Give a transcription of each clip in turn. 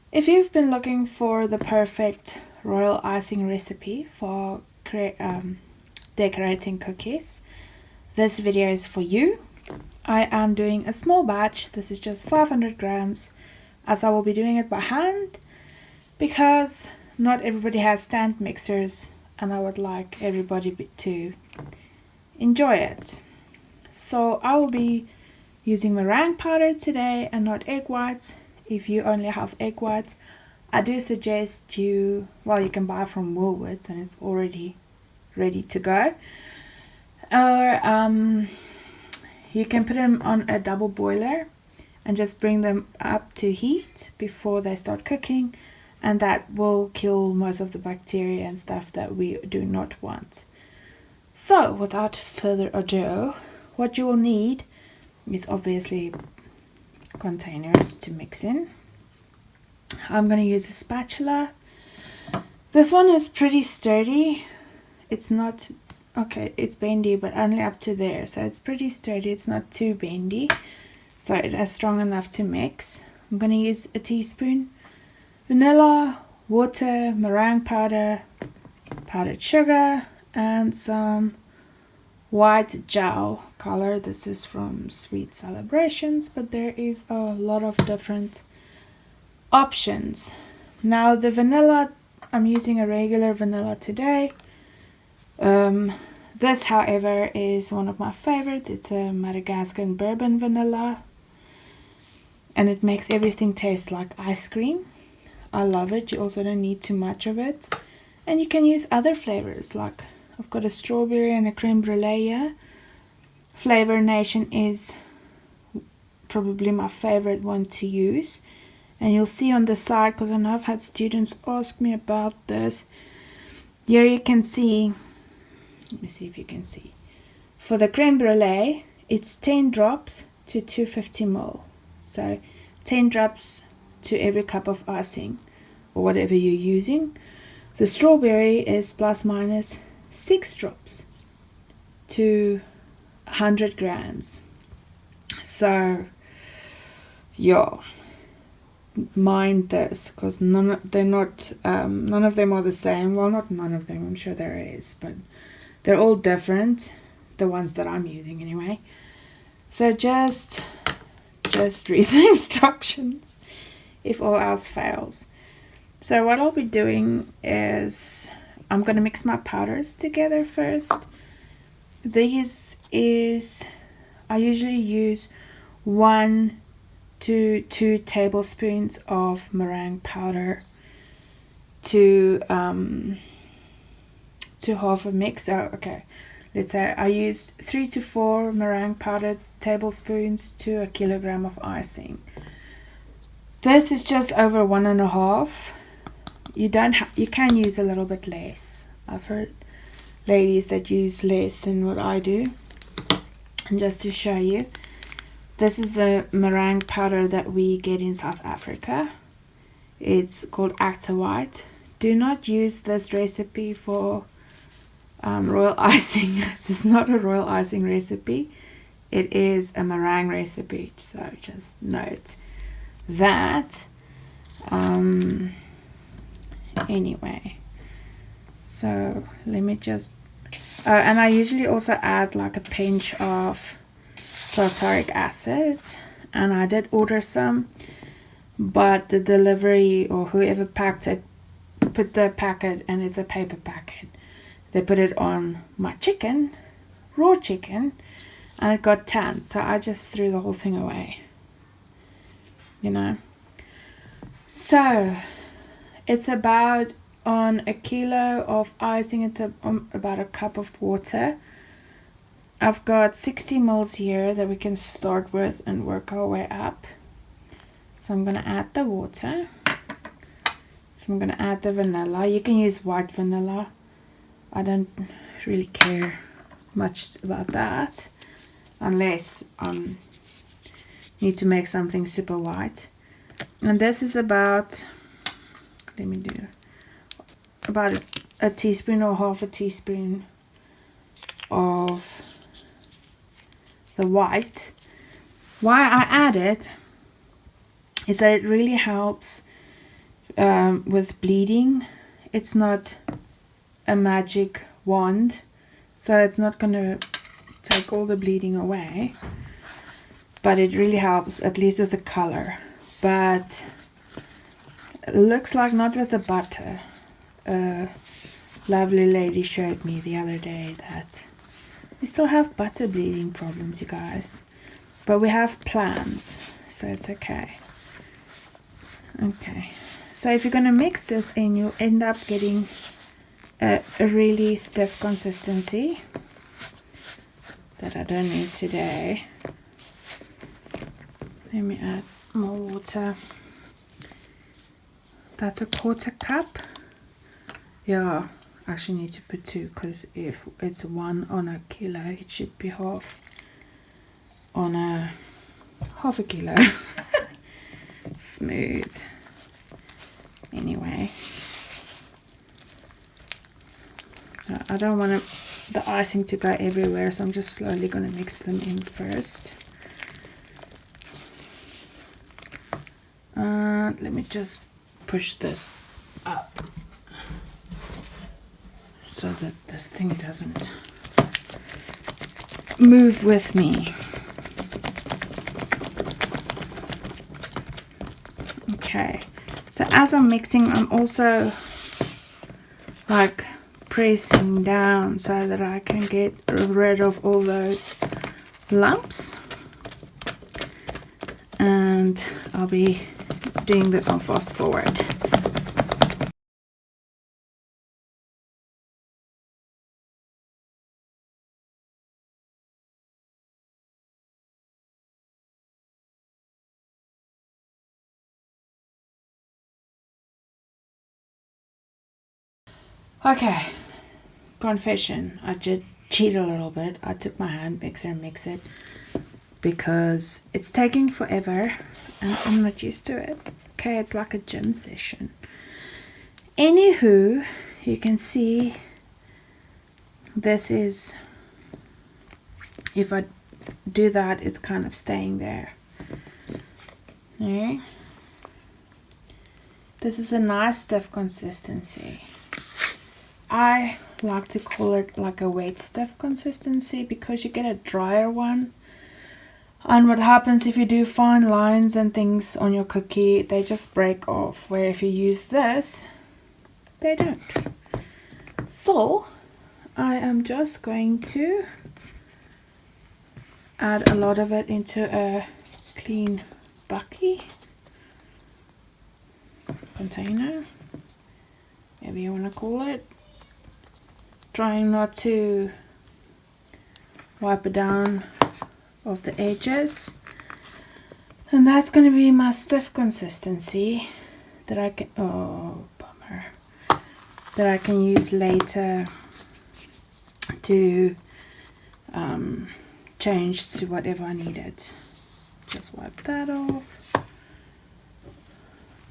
If you've been looking for the perfect royal icing recipe for decorating cookies, this video is for you. I am doing a small batch. This is just 500 grams, as I will be doing it by hand because not everybody has stand mixers and I would like everybody to enjoy it. So I will be using meringue powder today and not egg whites. If you only have egg whites, I do suggest you can buy from Woolworths and it's already ready to go. Or you can put them on a double boiler and just bring them up to heat before they start cooking, and that will kill most of the bacteria and stuff that we do not want. So without further ado, what you will need is obviously containers to mix in. I'm going to use a spatula. This one is pretty sturdy. It's not, okay, it's bendy, but only up to there. So it's pretty sturdy. It's not too bendy. So it is strong enough to mix. I'm going to use a teaspoon vanilla, water, meringue powder, powdered sugar, and some white gel color. This is from Sweet Celebrations, but there is a lot of different options. Now the vanilla, I'm using a regular vanilla today. This, however, is one of my favorites. It's a Madagascar bourbon vanilla, and it makes everything taste like ice cream. I love it. You also don't need too much of it, and you can use other flavors. Like I've got a strawberry and a creme brulee here. Flavor Nation is probably my favorite one to use, and you'll see on the side, because I know I've had students ask me about this. Here you can see, let me see if you can see. For the creme brulee, it's 10 drops to 250 ml. So 10 drops to every cup of icing or whatever you're using. The strawberry is plus minus 6 drops to 100 grams. So yeah, mind this, because none of them are the same. Well, not none of them, I'm sure there is, but they're all different, the ones that I'm using anyway. So just read the instructions if all else fails. So what I'll be doing is I'm going to mix my powders together first. I usually use 1 to 2 tablespoons of meringue powder to half a mix. Oh, okay, let's say I used 3 to 4 meringue powder tablespoons to a kilogram of icing. This is just over 1.5. You can use a little bit less. I've heard ladies that use less than what I do. And just to show you, this is the meringue powder that we get in South Africa. It's called Acta White. Do not use this recipe for royal icing. This is not a royal icing recipe. It is a meringue recipe. So just note that. Anyway, so let me just and I usually also add like a pinch of tartaric acid, and I did order some, but the delivery or whoever packed it put the packet, and it's a paper packet, they put it on my chicken, raw chicken, and it got tanned, so I just threw the whole thing away, you know. So it's about, on a kilo of icing, it's about a cup of water. I've got 60 ml here that we can start with and work our way up. So I'm going to add the water. So I'm going to add the vanilla. You can use white vanilla. I don't really care much about that, unless I need to make something super white. And this is about, let me do, about a teaspoon or half a teaspoon of the white. Why I add it is that it really helps with bleeding. It's not a magic wand, so it's not going to take all the bleeding away, but it really helps, at least with the color. But it looks like not with the butter. A lovely lady showed me the other day that we still have butter bleeding problems, you guys, but we have plans, so it's okay. Okay, so if you're going to mix this in, you'll end up getting a really stiff consistency that I don't need today. Let me add more water. That's a 1/4 cup. Yeah, I actually need to put 2, because if it's 1 on a kilo, it should be half on a half a kilo. Smooth. Anyway, I don't want the icing to go everywhere, so I'm just slowly going to mix them in first. Let me just push this up so that this thing doesn't move with me. Okay, so as I'm mixing, I'm also like pressing down so that I can get rid of all those lumps, and I'll be doing this on fast forward. Okay, confession, I just cheated a little bit. I took my hand mixer and mixed it because it's taking forever and I'm not used to it. Okay, it's like a gym session. Anywho, you can see this is, if I do that, it's kind of staying there. Okay, this is a nice stiff consistency. I like to call it like a wet stiff consistency because you get a drier one. And what happens if you do fine lines and things on your cookie, they just break off. Where if you use this, they don't. So I am just going to add a lot of it into a clean bucket container, whatever you want to call it. Trying not to wipe it down off the edges, and that's going to be my stiff consistency that I can, oh bummer, that I can use later to change to whatever I needed. Just wipe that off,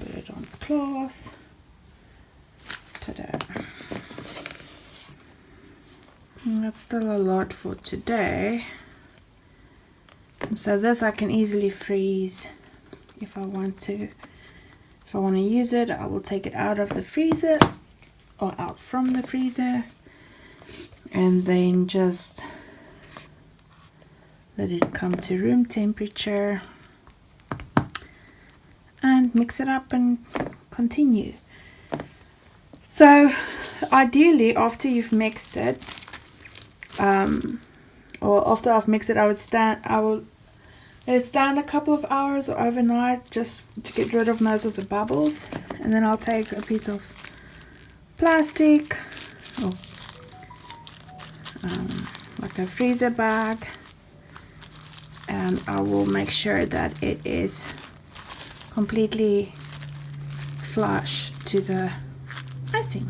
put it on the cloth. Ta-da. And that's still a lot for today. And so this I can easily freeze if I want to. If I want to use it, I will take it out of the freezer or out from the freezer and then just let it come to room temperature and mix it up and continue. So ideally, after you've mixed it, or after I've mixed it, I will let it stand a couple of hours or overnight just to get rid of most of the bubbles, and then I'll take a piece of plastic or like a freezer bag, and I will make sure that it is completely flush to the icing.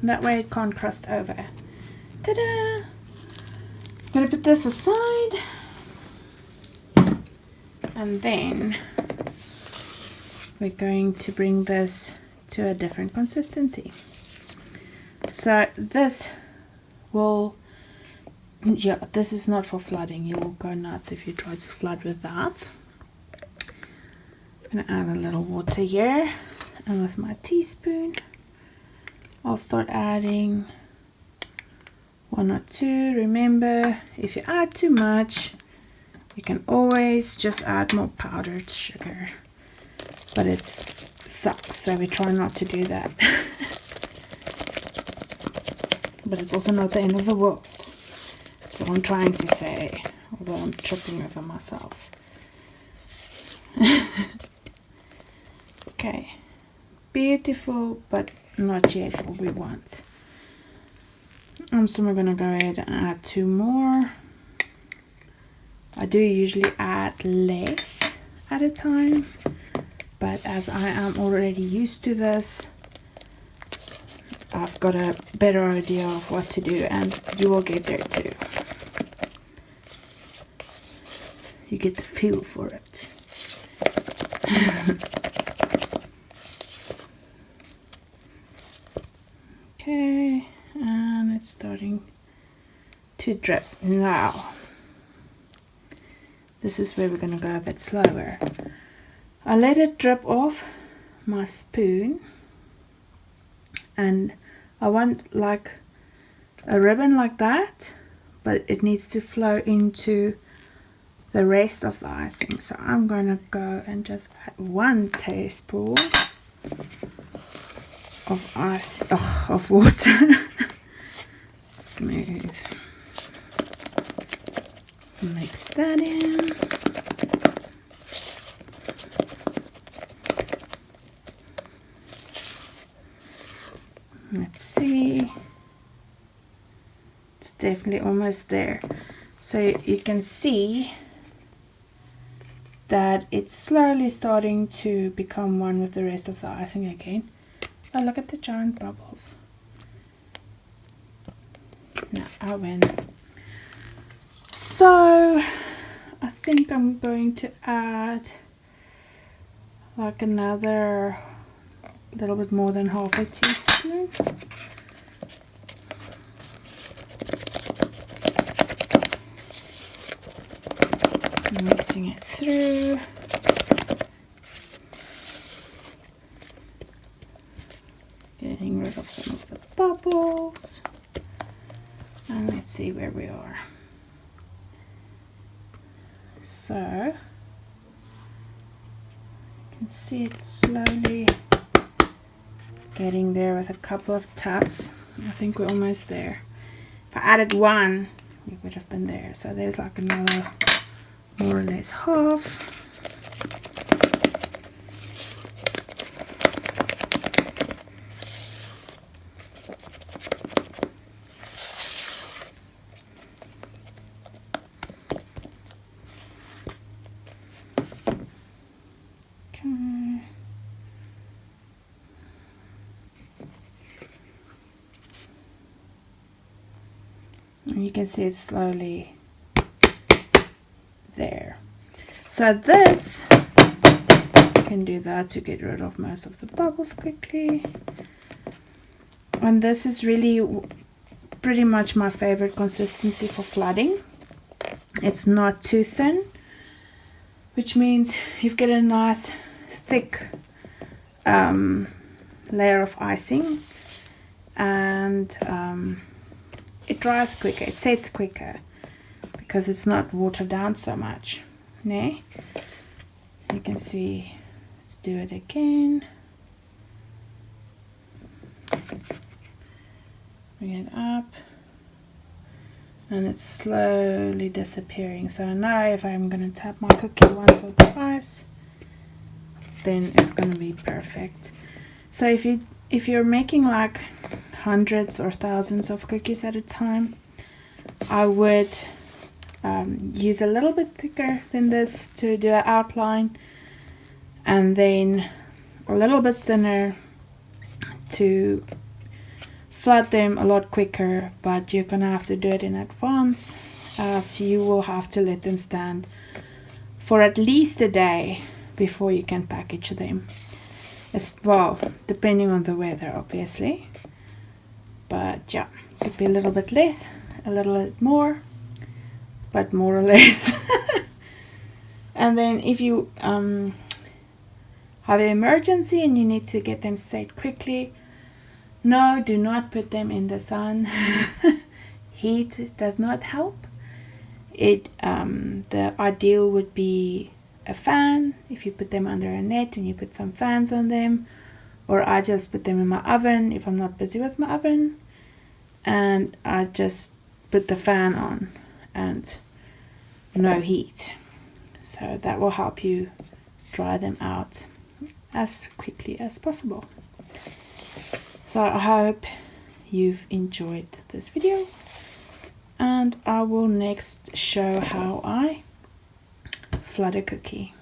That way it can't crust over. Ta-da! Gonna put this aside, and then we're going to bring this to a different consistency. So this will, yeah, this is not for flooding. You will go nuts if you try to flood with that. I'm gonna add a little water here, And with my teaspoon, I'll start adding 1 or 2. Remember, if you add too much, you can always just add more powdered sugar. But it sucks, so we try not to do that. But it's also not the end of the world. That's what I'm trying to say, although I'm tripping over myself. Okay, beautiful, but not yet what we want. I'm still going to go ahead and add 2 more. I do usually add less at a time, but as I am already used to this, I've got a better idea of what to do, and you will get there too. You get the feel for it. Okay, and it's starting to drip. Now, this is where we're going to go a bit slower. I let it drip off my spoon, and I want like a ribbon like that, but it needs to flow into the rest of the icing. So I'm going to go and just add 1 tablespoon of water. Smooth. Mix that in. Let's see. It's definitely almost there. So you can see that it's slowly starting to become one with the rest of the icing again. Oh, look at the giant bubbles. Now I win. So I think I'm going to add like another little bit more than half a teaspoon. Mixing it through. Getting rid of some of the bubbles. And let's see where we are. So you can see it's slowly getting there with a couple of taps. I think we're almost there. If I added 1, we would have been there. So there's like another more or less half. And you can see it's slowly there. So this, you can do that to get rid of most of the bubbles quickly. And this is really pretty much my favorite consistency for flooding. It's not too thin, which means you've got a nice thick layer of icing, and it dries quicker, it sets quicker because it's not watered down so much. You can see, let's do it again. Bring it up, and it's slowly disappearing. So now if I'm going to tap my cookie once or twice, then it's going to be perfect. So if you're making like hundreds or thousands of cookies at a time, I would use a little bit thicker than this to do an outline, and then a little bit thinner to flood them a lot quicker, but you're gonna have to do it in advance, as you will have to let them stand for at least a day before you can package them. As well, depending on the weather, obviously. But yeah, could be a little bit less, a little bit more, but more or less. And then if you have an emergency and you need to get them set quickly, no, do not put them in the sun. Heat does not help. The ideal would be a fan. If you put them under a net and you put some fans on them, or I just put them in my oven if I'm not busy with my oven, and I just put the fan on and no heat. So that will help you dry them out as quickly as possible. So I hope you've enjoyed this video, and I will next show how I flood a cookie.